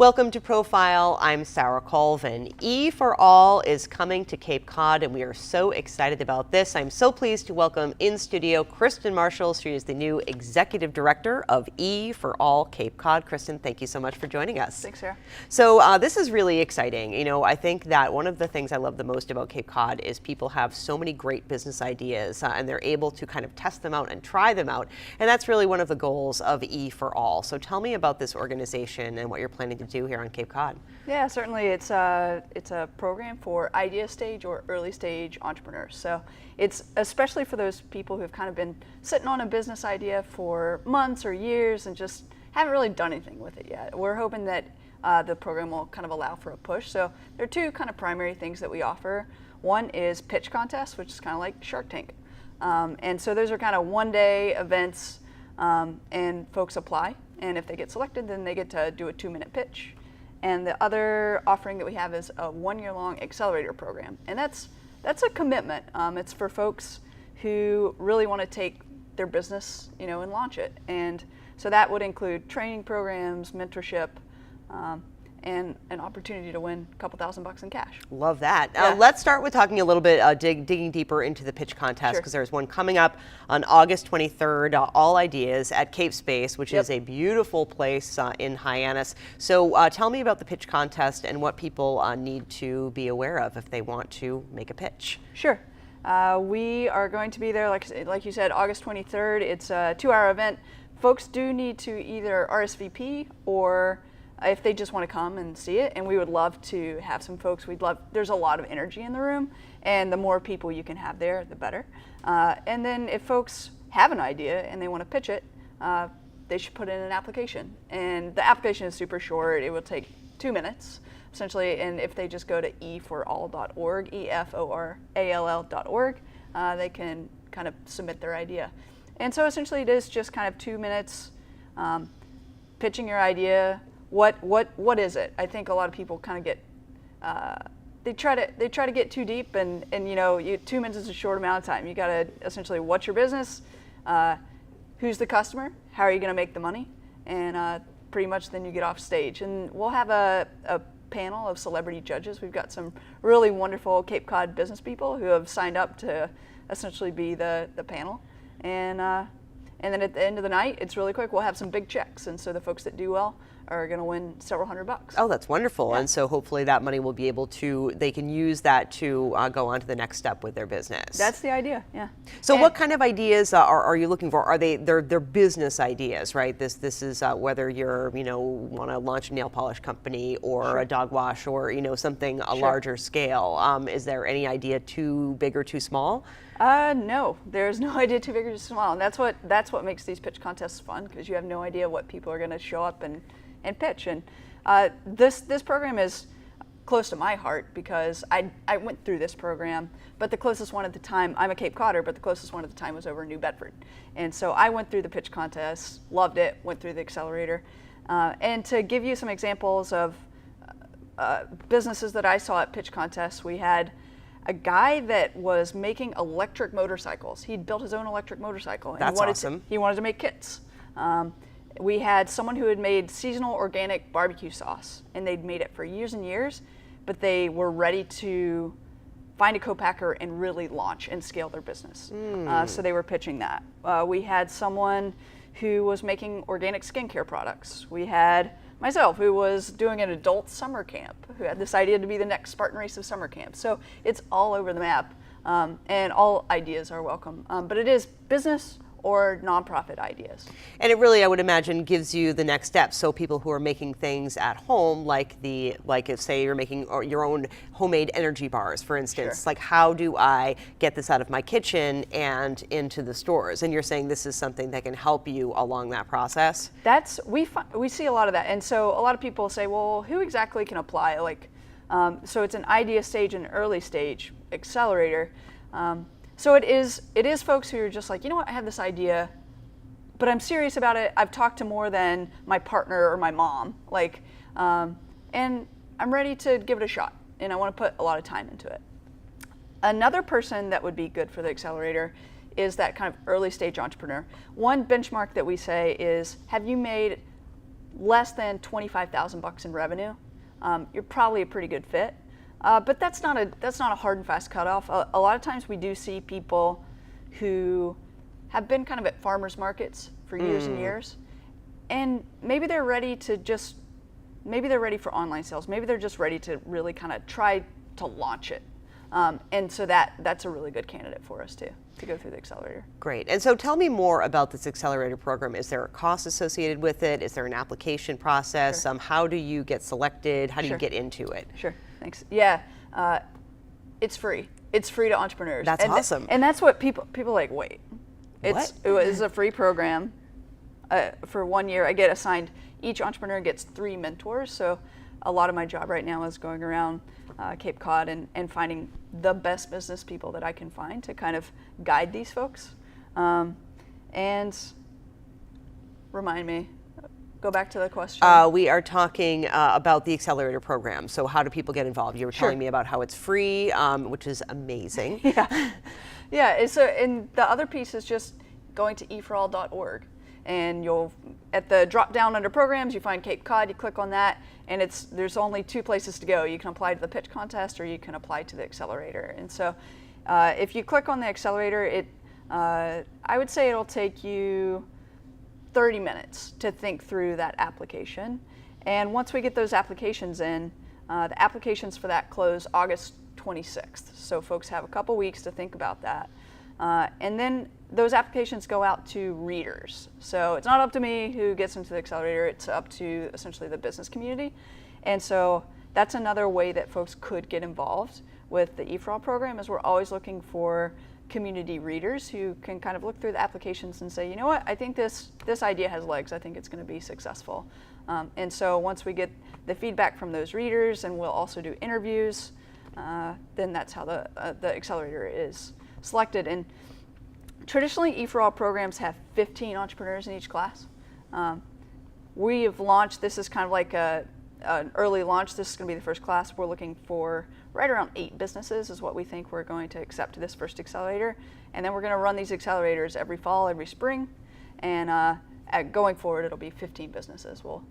Welcome to Profile. I'm Sarah Colvin. EforAll is coming to Cape Cod, and we are so excited about this. I'm so pleased to welcome in studio Kristin Marshall. She is the new Executive Director of EforAll Cape Cod. Kristin, thank you so much for joining us. Thanks, Sarah. So this is really exciting. You know, I think that one of the things I love the most about Cape Cod is people have so many great business ideas and they're able to kind of test them out and try them out. And that's really one of the goals of EforAll. So tell me about this organization and what you're planning to do here on Cape Cod. Yeah, certainly it's a program for idea stage or early stage entrepreneurs. So it's especially for those people who've kind of been sitting on a business idea for months or years and just haven't really done anything with it yet. We're hoping that the program will kind of allow for a push. So there are two kind of primary things that we offer. One is pitch contests, which is kind of like Shark Tank. And so those are kind of one-day events and folks apply. And if they get selected, then they get to do a 2-minute pitch. And the other offering that we have is a 1-year-long Accelerator Program. And that's a commitment. It's for folks who really want to take their business, and launch it. And so that would include training programs, mentorship, and an opportunity to win a couple $1,000 in cash. Love that. Yeah. Let's start with talking a little bit, digging deeper into the pitch contest, because there's one coming up on August 23rd, All Ideas at Cape Space, which is a beautiful place in Hyannis. So tell me about the pitch contest and what people need to be aware of if they want to make a pitch. Sure. We are going to be there, like you said, August 23rd. It's a 2-hour event. Folks do need to either RSVP or if they just want to come and see it, and we would love to have some folks. There's a lot of energy in the room, and the more people you can have there, the better. And then if folks have an idea and they want to pitch it, they should put in an application. And the application is super short. It will take 2 minutes, essentially, and if they just go to eforall.org, EFORALL.org, they can kind of submit their idea. And so essentially it is just kind of 2 minutes pitching your idea. What is it? I think a lot of people kind of get they try to get too deep, and 2 minutes is a short amount of time. You got to essentially, what's your business? Who's the customer? How are you going to make the money? And pretty much then you get off stage, and we'll have a panel of celebrity judges. We've got some really wonderful Cape Cod business people who have signed up to essentially be the panel, and then at the end of the night, it's really quick. We'll have some big checks, and so the folks that do well are going to win several $100. Oh, that's wonderful. Yeah. And so hopefully that money will be able to, they can use that to go on to the next step with their business. That's the idea, yeah. So what kind of ideas are you looking for? Are they're business ideas, right? This is whether you're, want to launch a nail polish company or a dog wash or, something a larger scale. Is there any idea too big or too small? No, there's no idea too big or too small. And that's what makes these pitch contests fun, because you have no idea what people are going to show up and pitch. And this program is close to my heart because I went through this program, but the closest one at the time, I'm a Cape Codder, but the closest one at the time was over in New Bedford. And so I went through the pitch contest, loved it, went through the accelerator. And to give you some examples of businesses that I saw at pitch contests, we had a guy that was making electric motorcycles. He'd built his own electric motorcycle. And That's awesome. He wanted to make kits. We had someone who had made seasonal organic barbecue sauce, and they'd made it for years and years, but they were ready to find a co-packer and really launch and scale their business. So they were pitching that. We had someone who was making organic skincare products. We had myself, who was doing an adult summer camp, who had this idea to be the next Spartan Race of summer camp. So it's all over the map, and all ideas are welcome. But it is business or nonprofit ideas. And it really, I would imagine, gives you the next step. So people who are making things at home, like if say you're making your own homemade energy bars, for instance, like how do I get this out of my kitchen and into the stores? And you're saying this is something that can help you along that process? We see a lot of that. And so a lot of people say, well, who exactly can apply? So it's an idea stage and early stage accelerator. So it is folks who are just like, I have this idea, but I'm serious about it. I've talked to more than my partner or my mom, and I'm ready to give it a shot, and I want to put a lot of time into it. Another person that would be good for the accelerator is that kind of early stage entrepreneur. One benchmark that we say is, have you made less than $25,000 in revenue, you're probably a pretty good fit. But that's not a hard and fast cutoff. A lot of times we do see people who have been kind of at farmers markets for years and years, and maybe they're ready for online sales. Maybe they're just ready to really kind of try to launch it. And so that's a really good candidate for us to go through the accelerator. Great. And so tell me more about this accelerator program. Is there a cost associated with it? Is there an application process? Sure. How do you get selected? How do you get into it? Sure. Thanks. Yeah. It's free. It's free to entrepreneurs. That's awesome. And that's what people are like, wait. What? It was a free program for 1 year. I get assigned, each entrepreneur gets 3 mentors. So a lot of my job right now is going around Cape Cod and finding the best business people that I can find to kind of guide these folks. And remind me, go back to the question. We are talking about the accelerator program. So how do people get involved? You were telling me about how it's free, which is amazing. Yeah. Yeah. So, and the other piece is just going to EforAll.org. And you'll, at the drop down under programs, you find Cape Cod, you click on that, and there's only 2 places to go. You can apply to the pitch contest or you can apply to the accelerator. And so if you click on the accelerator, I would say it'll take you 30 minutes to think through that application. And once we get those applications in, the applications for that close August 26th. So folks have a couple weeks to think about that. And then those applications go out to readers. So it's not up to me who gets into the accelerator, it's up to essentially the business community. And so that's another way that folks could get involved with the EforAll program, is we're always looking for community readers who can kind of look through the applications and say, you know what, I think this idea has legs, I think it's going to be successful. And so once we get the feedback from those readers, and we'll also do interviews, then that's how the accelerator is selected. And traditionally, EforAll programs have 15 entrepreneurs in each class. We have launched, this is kind of like an early launch. This is going to be the first class. We're looking for right around 8 businesses is what we think we're going to accept to this first accelerator. And then we're going to run these accelerators every fall, every spring. And going forward, it'll be 15 businesses will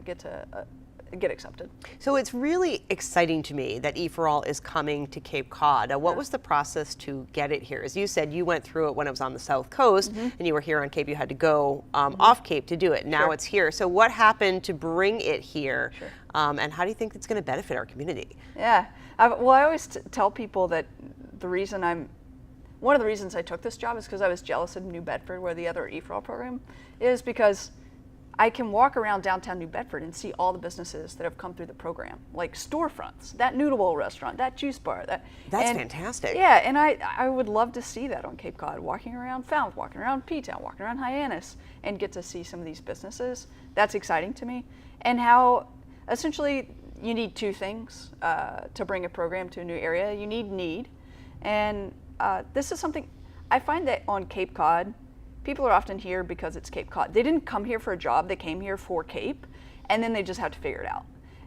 get accepted. So it's really exciting to me that EforAll is coming to Cape Cod. What was the process to get it here? As you said, you went through it when it was on the South Coast, and you were here on Cape. You had to go off Cape to do it. Now it's here. So what happened to bring it here? And how do you think it's going to benefit our community? Yeah. Well, I always tell people that one of the reasons I took this job is because I was jealous of New Bedford, where the other EforAll program is, because I can walk around downtown New Bedford and see all the businesses that have come through the program, like storefronts, that noodle bowl restaurant, that juice bar. That's fantastic. Yeah, and I would love to see that on Cape Cod, walking around Falmouth, walking around P-Town, walking around Hyannis, and get to see some of these businesses. That's exciting to me. And how essentially you need 2 things to bring a program to a new area. You need. And this is something, I find that on Cape Cod, people are often here because it's Cape Cod. They didn't come here for a job, they came here for Cape, and then they just have to figure it out.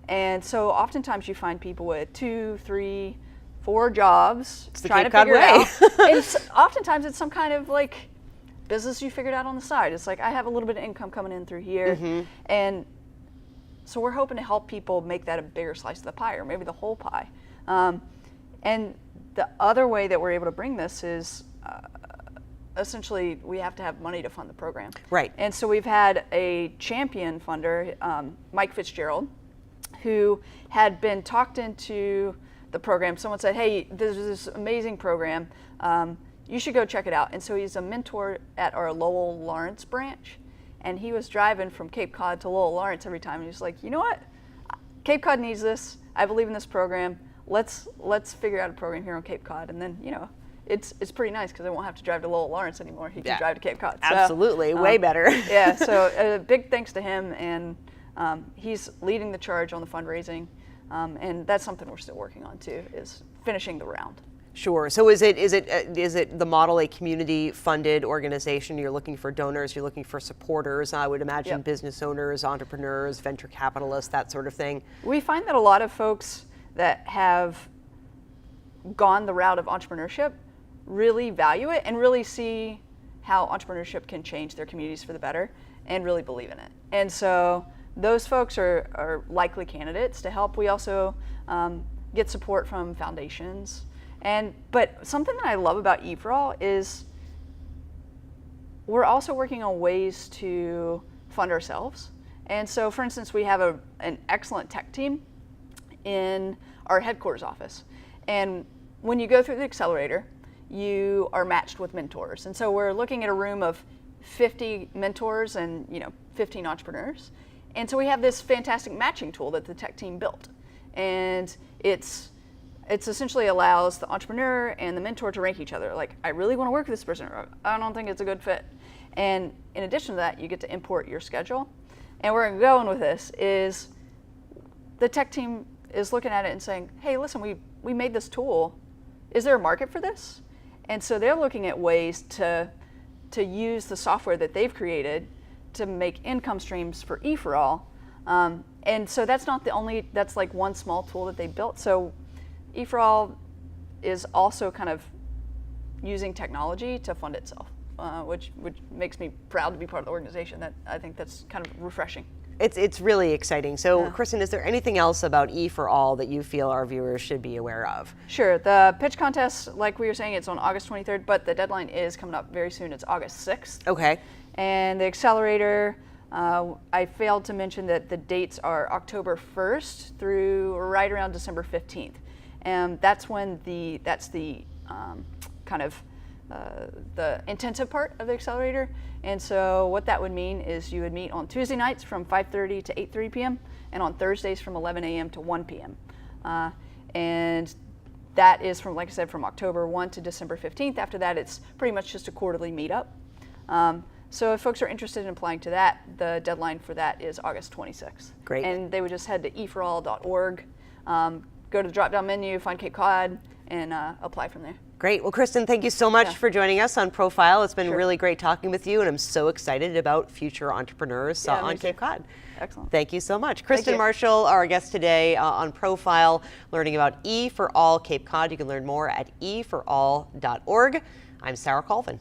And so oftentimes you find people with 2, 3, 4 jobs trying to figure it out. And oftentimes it's some kind of like business you figured out on the side. It's like, I have a little bit of income coming in through here. And so we're hoping to help people make that a bigger slice of the pie, or maybe the whole pie. And the other way that we're able to bring this is essentially we have to have money to fund the program. Right. And so we've had a champion funder, Mike Fitzgerald, who had been talked into the program. Someone said, hey, there's this amazing program. You should go check it out. And so he's a mentor at our Lowell Lawrence branch. And he was driving from Cape Cod to Lowell Lawrence every time. And he's like, you know what? Cape Cod needs this. I believe in this program. Let's figure out a program here on Cape Cod. And then, it's pretty nice because I won't have to drive to Lowell Lawrence anymore. He can drive to Cape Cod. Absolutely, way better. Yeah, so big thanks to him, and he's leading the charge on the fundraising, and that's something we're still working on too, is finishing the round. Sure. So is it the model a community-funded organization? You're looking for donors, you're looking for supporters. I would imagine business owners, entrepreneurs, venture capitalists, that sort of thing. We find that a lot of folks that have gone the route of entrepreneurship really value it and really see how entrepreneurship can change their communities for the better. and really believe in it. And so those folks are likely candidates to help. We also get support from foundations. But something that I love about EforAll is we're also working on ways to fund ourselves. And so, for instance, we have an excellent tech team in our headquarters office. And when you go through the accelerator, you are matched with mentors. And so we're looking at a room of 50 mentors and 15 entrepreneurs. And so we have this fantastic matching tool that the tech team built. And it's essentially allows the entrepreneur and the mentor to rank each other. Like, I really want to work with this person, or I don't think it's a good fit. And in addition to that, you get to import your schedule. And where I'm going with this is the tech team is looking at it and saying, hey, listen, we made this tool. Is there a market for this? And so they're looking at ways to use the software that they've created to make income streams for EforAll. And so that's not the only, that's like one small tool that they built. So EforAll is also kind of using technology to fund itself, which makes me proud to be part of the organization. That I think that's kind of refreshing. It's really exciting. So, Yeah. Kristin, is there anything else about EforAll that you feel our viewers should be aware of? Sure. The pitch contest, like we were saying, it's on August 23rd, but the deadline is coming up very soon. It's August 6th. Okay. And the accelerator, I failed to mention that the dates are October 1st through right around December 15th. And that's when the intensive part of the accelerator. And so what that would mean is you would meet on Tuesday nights from 5:30 to 8:30 p.m. and on Thursdays from 11 a.m. to 1 p.m. And that is from, like I said, from October 1 to December 15th. After that, it's pretty much just a quarterly meetup. So if folks are interested in applying to that, the deadline for that is August 26th. Great. And they would just head to eforall.org, go to the drop-down menu, find Cape Cod, and apply from there. Great. Well, Kristin, thank you so much for joining us on Profile. It's been Sure. really great talking with you, and I'm so excited about future entrepreneurs Yeah, on me too. Cape Cod. Excellent. Thank you so much. Thank Christin you. Marshall, our guest today on Profile, learning about EforAll Cape Cod. You can learn more at eforall.org. I'm Sarah Colvin.